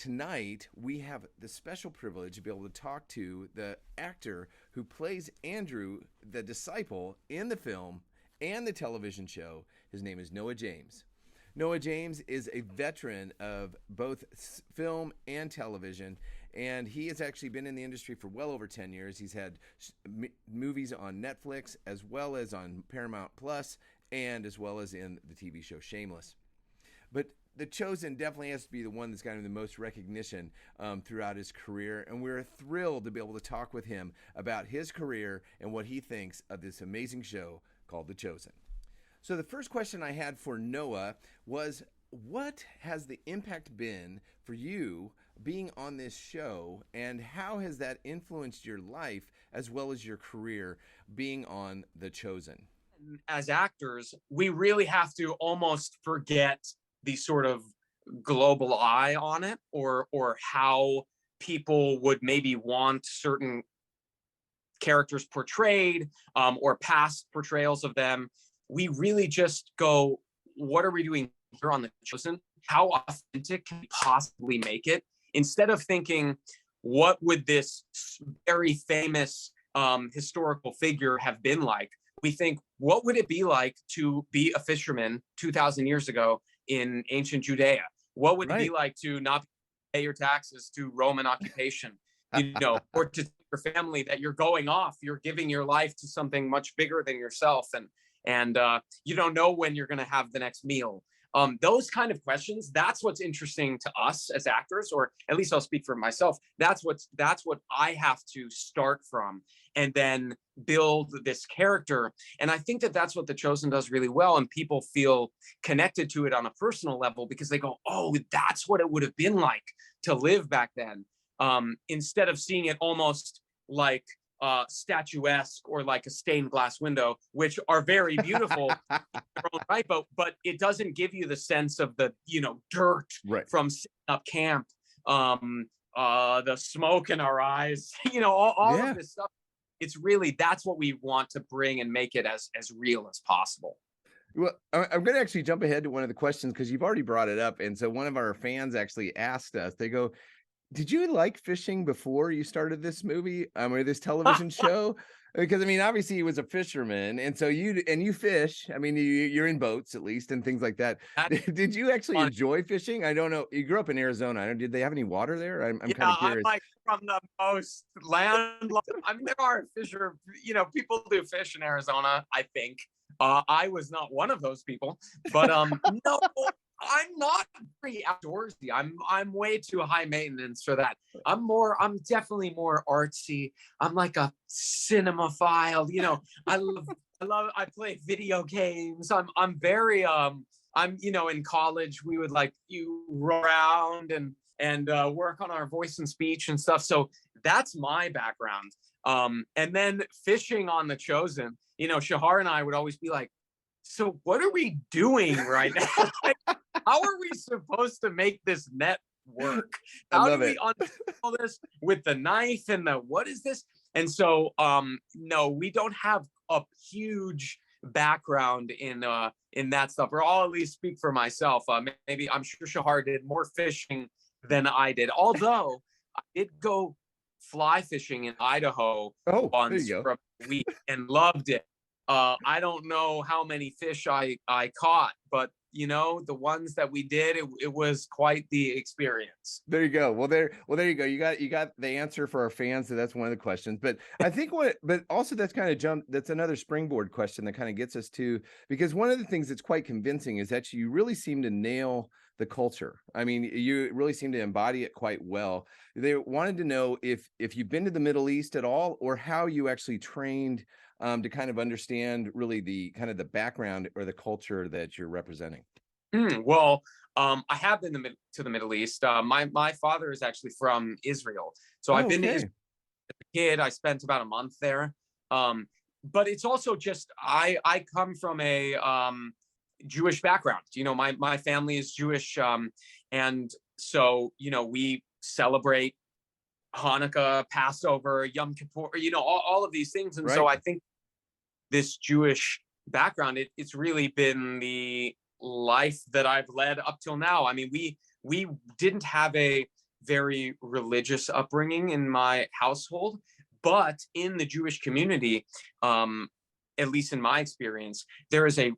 tonight we have the special privilege to be able to talk to the actor who plays Andrew, the disciple, in the film and the television show. His name is Noah James. Noah James is a veteran of both film and television, and he has actually been in the industry for well over 10 years. He's had movies on Netflix as well as on Paramount Plus and as well as in the TV show Shameless. But The Chosen definitely has to be the one that's gotten the most recognition throughout his career, and we're thrilled to be able to talk with him about his career and what he thinks of this amazing show called The Chosen. So the first question I had for Noah was, what has the impact been for you being on this show, and how has that influenced your life as well as your career being on The Chosen? As actors, we really have to almost forget the sort of global eye on it, or how people would maybe want certain characters portrayed, or past portrayals of them. We really just go, what are we doing here on The Chosen? How authentic can we possibly make it? Instead of thinking, what would this very famous historical figure have been like? We think, what would it be like to be a fisherman 2,000 years ago in ancient Judea? What would it be like to not pay your taxes to Roman occupation? Or to your family that you're going off, you're giving your life to something much bigger than yourself, and you don't know when you're going to have the next meal. Those kind of questions, that's what's interesting to us as actors, or at least I'll speak for myself. That's what I have to start from, and then build this character. And I think that that's what The Chosen does really well, and people feel connected to it on a personal level because they go, oh, that's what it would have been like to live back then. Instead of seeing it almost like statuesque or like a stained glass window, which are very beautiful in their own right, but it doesn't give you the sense of the dirt from setting up camp, the smoke in our eyes, all of this stuff. It's really, that's what we want to bring and make it as real as possible. Well, I'm going to actually jump ahead to one of the questions because you've already brought it up. And so one of our fans actually asked us, they go, did you like fishing before you started this movie or this television show? Because, I mean, obviously he was a fisherman. And so you fish. I mean, you're in boats at least and things like that. Did you actually enjoy fishing? I don't know. You grew up in Arizona. Did they have any water there? I'm kind of curious. I'm like from the most landlocked. I mean, there are people do fish in Arizona, I think. I was not one of those people, but no, I'm not very outdoorsy. I'm way too high maintenance for that. I'm definitely more artsy. I'm like a cinemaphile. I play video games. I'm very in college we would roll around and work on our voice and speech and stuff. So that's my background. And then fishing on The Chosen, Shahar and I would always be like, so what are we doing right now? How are we supposed to make this net work? How do we undo this with the knife and what is this? And so, no, we don't have a huge background in that stuff, or I'll at least speak for myself. Maybe I'm sure Shahar did more fishing than I did, although I did go fly fishing in Idaho once for a week and loved it. I don't know how many fish I caught, but the ones that we did, it was quite the experience. There you go. Well, there you go. You got the answer for our fans. So that's one of the questions. But I think but also that's that's another springboard question that kind of gets us to, because one of the things that's quite convincing is that you really seem to nail the culture. I mean, you really seem to embody it quite well. They wanted to know if you've been to the Middle East at all, or how you actually trained to kind of understand really the kind of the background or the culture that you're representing. Well, I have been to the Middle East. My father is actually from Israel, so I've been to Israel as a kid. I spent about a month there. But it's also just I come from a Jewish background. My family is Jewish, and so we celebrate Hanukkah, Passover, Yom Kippur, all of these things. And so I think this Jewish background, it's really been the life that I've led up till now. I mean, we didn't have a very religious upbringing in my household, but in the Jewish community, at least in my experience, there is a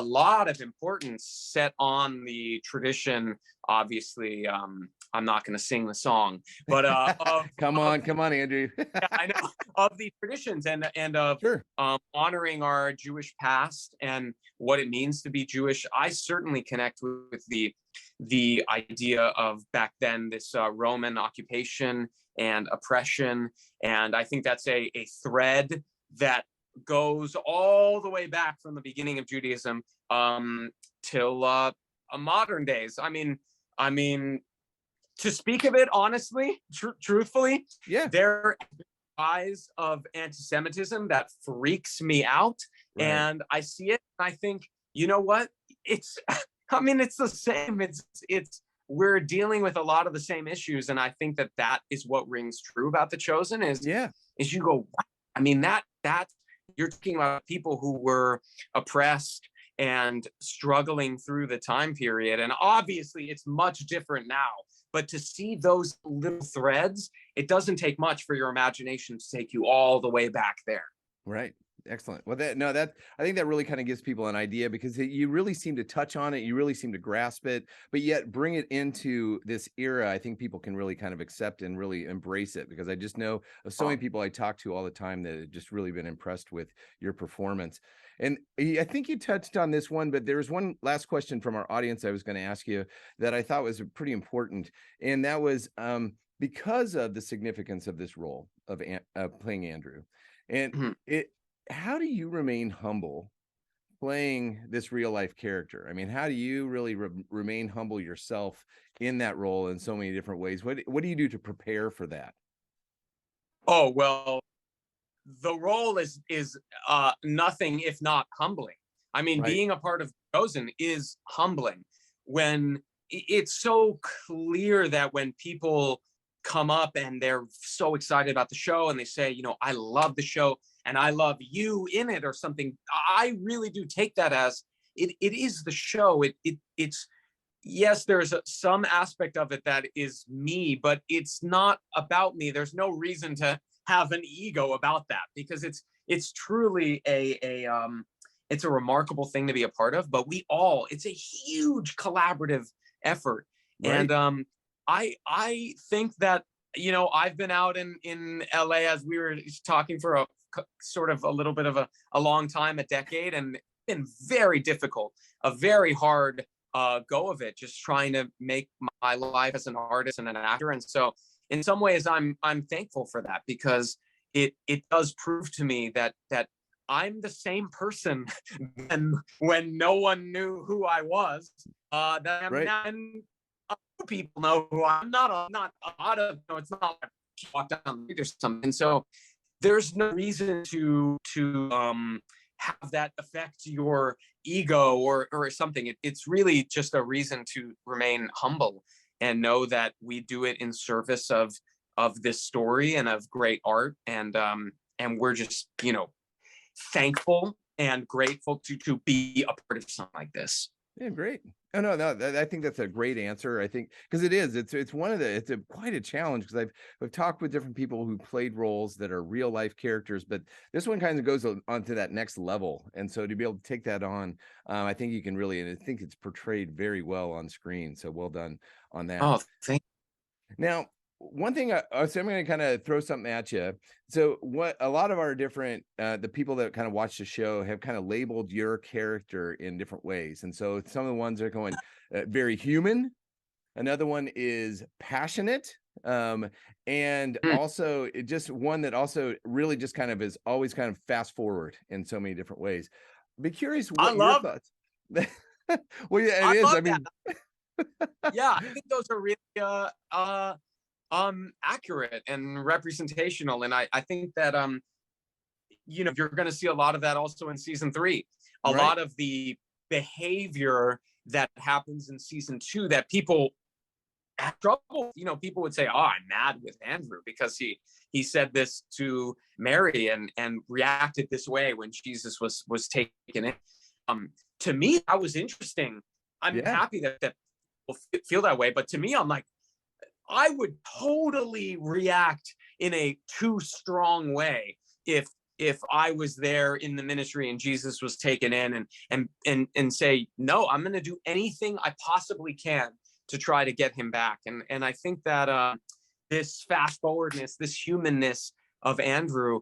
lot of importance set on the tradition. Obviously, I'm not going to sing the song, but Come on, Andrew. yeah, I know, of the traditions and of Sure. honoring our Jewish past and what it means to be Jewish. I certainly connect with the idea of back then this Roman occupation and oppression, and I think that's a thread that goes all the way back from the beginning of Judaism till modern days. I mean, to speak of it honestly, truthfully, Yeah. there rise of anti-Semitism that freaks me out, Right. and I see it. And I think, you know what? It's, I mean, it's the same. It's we're dealing with a lot of the same issues, and I think that is what rings true about The Chosen. Is you go, wow. I mean, that you're talking about people who were oppressed and struggling through the time period, and obviously it's much different now. But to see those little threads, it doesn't take much for your imagination to take you all the way back there. Right. Excellent. Well, I think that really kind of gives people an idea, because you really seem to touch on it. You really seem to grasp it, but yet bring it into this era. I think people can really kind of accept and really embrace it, because I just know of so many people I talk to all the time that have just really been impressed with your performance. And I think you touched on this one, but there's one last question from our audience I was going to ask you that I thought was pretty important. And that was because of the significance of this role of playing Andrew. And how do you remain humble playing this real life character? I mean, how do you really remain humble yourself in that role in so many different ways? What do you do to prepare for that? Oh, well, the role is nothing if not humbling. I mean, being a part of Chosen is humbling. When it's so clear that when people come up and they're so excited about the show and they say, you know, I love the show and I love you in it or something, I really do take that as it is the show. It's yes, there's some aspect of it that is me, but it's not about me. There's no reason to have an ego about that, because it's truly it's a remarkable thing to be a part of. But it's a huge collaborative effort. Right. And I think that, you know, I've been out in LA, as we were talking, for a sort of a little bit of a long time, a decade, and it's been very difficult, a very hard go of it, just trying to make my life as an artist and an actor. And so in some ways I'm thankful for that, because it does prove to me that I'm the same person when no one knew who I was, that I'm now, and people know who I'm not a lot of, you know, it's not like I walk down the street or something. So there's no reason to have that affect your ego or something. It's really just a reason to remain humble and know that we do it in service of this story and of great art, and we're just, you know, thankful and grateful to be a part of something like this. Yeah, great. Oh, no, I think that's a great answer. I think because it's one of the, it's quite a challenge, because I've talked with different people who played roles that are real life characters, but this one kind of goes on to that next level. And so to be able to take that on, I think you can really, and I think it's portrayed very well on screen. So well done on that. Oh, thank you. Now, one thing, so I'm going to kind of throw something at you. So what a lot of our different, the people that kind of watch the show have kind of labeled your character in different ways. And so some of the ones are going very human. Another one is passionate. And also just one that also really just kind of is always kind of fast forward in so many different ways. I'd be curious what your thoughts. Well, yeah, it is. I mean, yeah, I think those are really accurate and representational, and I think that you know, you're going to see a lot of that also in season 3. A lot of the behavior that happens in season 2 that people have trouble, you know, people would say, oh, I'm mad with Andrew because he said this to Mary and reacted this way when Jesus was taken in. To me, that was interesting. I'm happy that people feel that way, but to me, I'm like, I would totally react in a too strong way if I was there in the ministry and Jesus was taken in, and say, no, I'm going to do anything I possibly can to try to get him back. And I think that this fast forwardness, this humanness of Andrew,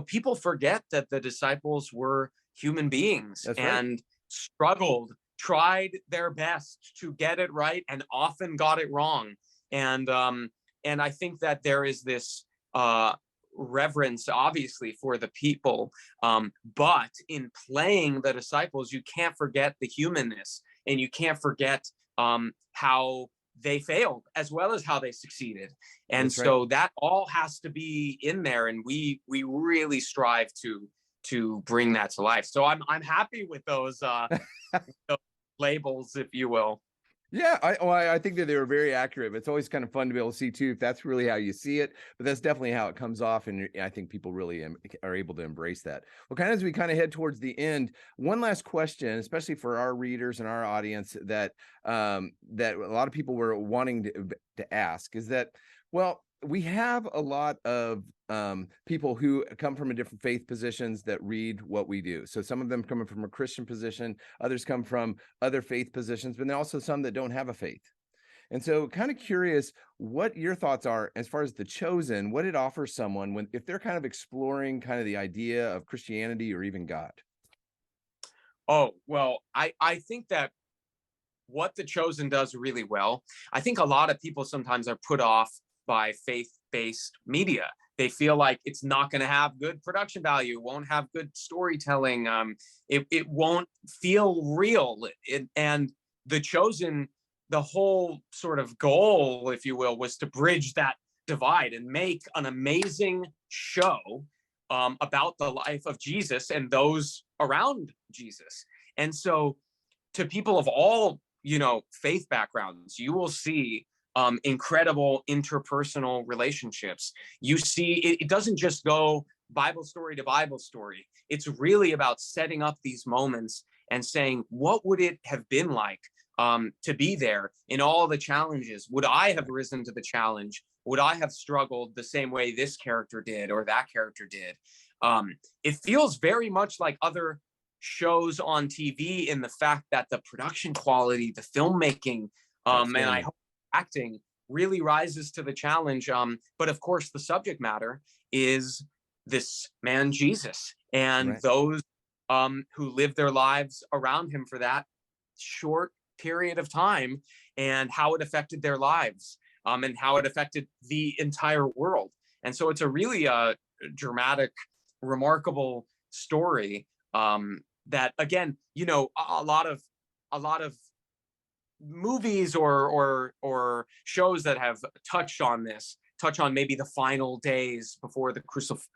people forget that the disciples were human beings That's right. and struggled, tried their best to get it right, and often got it wrong. And I think that there is this reverence, obviously, for the people, but in playing the disciples, you can't forget the humanness, and you can't forget how they failed as well as how they succeeded. And That's right. so that all has to be in there, and we really strive to bring that to life. So I'm happy with those labels, if you will. Yeah, I think that they were very accurate. But it's always kind of fun to be able to see too if that's really how you see it. But that's definitely how it comes off, and I think people really are able to embrace that. Well, kind of as we kind of head towards the end, one last question, especially for our readers and our audience, that that a lot of people were wanting to ask is that, well, we have a lot of people who come from a different faith positions that read what we do. So some of them coming from a Christian position, others come from other faith positions, but then also some that don't have a faith. And so kind of curious what your thoughts are as far as The Chosen, what it offers someone when if they're kind of exploring kind of the idea of Christianity or even God. Oh, well, I think that what The Chosen does really well, I think a lot of people sometimes are put off by faith-based media. They feel like it's not going to have good production value, won't have good storytelling, it won't feel real. And The Chosen, the whole sort of goal, if you will, was to bridge that divide and make an amazing show about the life of Jesus and those around Jesus. And so to people of all, faith backgrounds, you will see incredible interpersonal relationships. You see, it doesn't just go Bible story to Bible story. It's really about setting up these moments and saying, what would it have been like to be there in all the challenges? Would I have risen to the challenge? Would I have struggled the same way this character did or that character did? It feels very much like other shows on TV in the fact that the production quality, the filmmaking, and I hope acting really rises to the challenge. But of course, the subject matter is this man, Jesus, and those who live their lives around him for that short period of time, and how it affected their lives, and how it affected the entire world. And so it's a really dramatic, remarkable story that, again, a lot of movies or shows that have touch on maybe the final days before the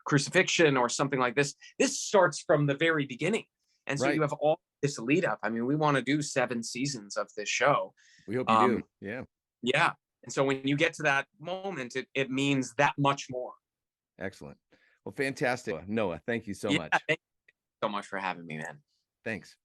crucifixion or something like this. This starts from the very beginning, and so you have all this lead up. I mean, we want to do 7 seasons of this show. We hope you do. Yeah. And so when you get to that moment, it means that much more. Excellent. Well, fantastic. Noah, thank you so much. Thank you so much for having me, man. Thanks.